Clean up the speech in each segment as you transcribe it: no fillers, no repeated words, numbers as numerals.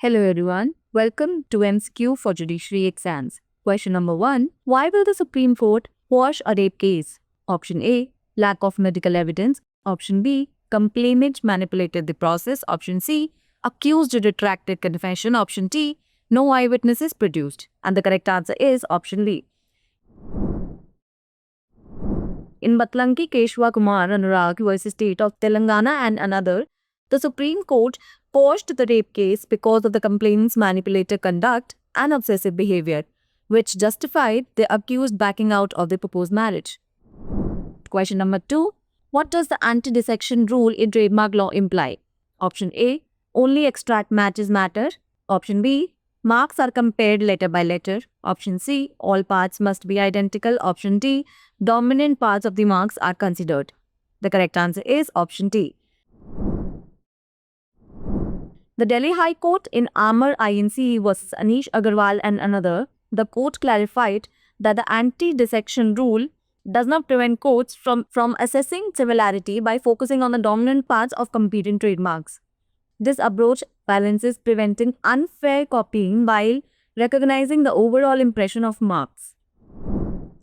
Hello everyone, welcome to MCQ for Judiciary Exams. Question number 1. Why will the Supreme Court quash a rape case? Option A. Lack of medical evidence. Option B. Complainant manipulated the process. Option C. Accused retracted confession. Option D. No eyewitnesses produced. And the correct answer is option B. In Batlanki Keshwa Kumar Anurag vs. State of Telangana and another, the Supreme Court quashed the rape case because of the complainant's manipulative conduct and obsessive behavior, which justified the accused backing out of the proposed marriage. Question number 2. What does the anti-dissection rule in trademark law imply? Option A. Only extract matches matter. Option B. Marks are compared letter by letter. Option C. All parts must be identical. Option D. Dominant parts of the marks are considered. The correct answer is option D. The Delhi High Court in Amar INC vs. Anish Agarwal and another, the court clarified that the anti-dissection rule does not prevent courts from assessing similarity by focusing on the dominant parts of competing trademarks. This approach balances preventing unfair copying while recognizing the overall impression of marks.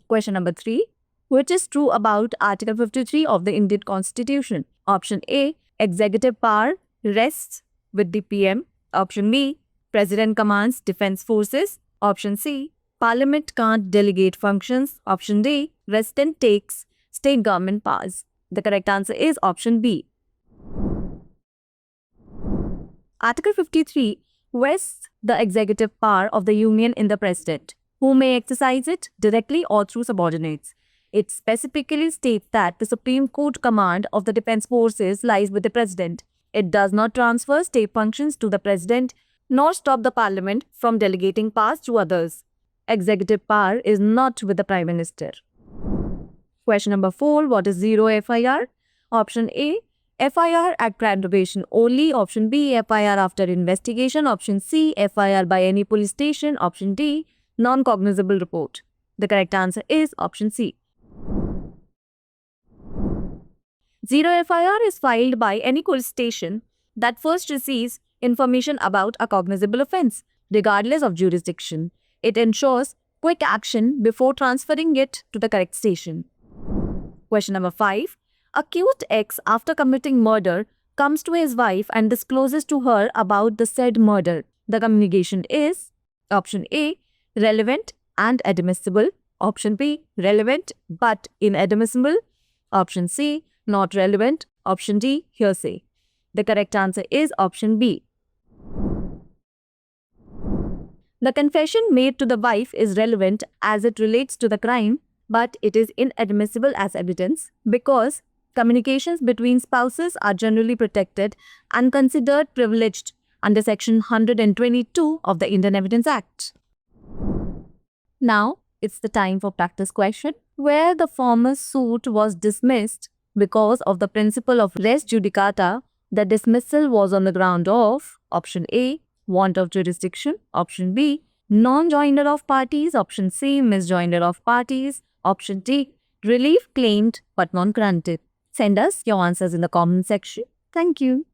Question number 3. Which is true about Article 53 of the Indian Constitution? Option A. Executive power rests with the PM. Option B. President commands defense forces. Option C. Parliament can't delegate functions. Option D. Resident takes state government powers. The correct answer is option B. Article 53 vests the executive power of the Union in the President, who may exercise it directly or through subordinates. It specifically states that the Supreme Court command of the defense forces lies with the President. It does not transfer state functions to the President nor stop the Parliament from delegating powers to others. Executive power is not with the Prime Minister. Question number 4. What is zero FIR? Option A. FIR at probation only. Option B. FIR after investigation. Option C. FIR by any police station. Option D. Non-cognizable report. The correct answer is option C. Zero FIR is filed by any police station that first receives information about a cognizable offence, regardless of jurisdiction. It ensures quick action before transferring it to the correct station. Question number 5. Accused X, after committing murder, comes to his wife and discloses to her about the said murder. The communication is option A. Relevant and admissible. Option B. Relevant but inadmissible. Option C. Not relevant. Option D. Hearsay. The correct answer is option B. The confession made to the wife is relevant as it relates to the crime, but it is inadmissible as evidence because communications between spouses are generally protected and considered privileged under Section 122 of the Indian Evidence Act. Now, it's the time for practice question, where the former suit was dismissed because of the principle of res judicata. The dismissal was on the ground of option A. Want of jurisdiction. Option B. Non-joinder of parties. Option C. Misjoinder of parties. Option D. Relief claimed but not granted. Send us your answers in the comment section. Thank you.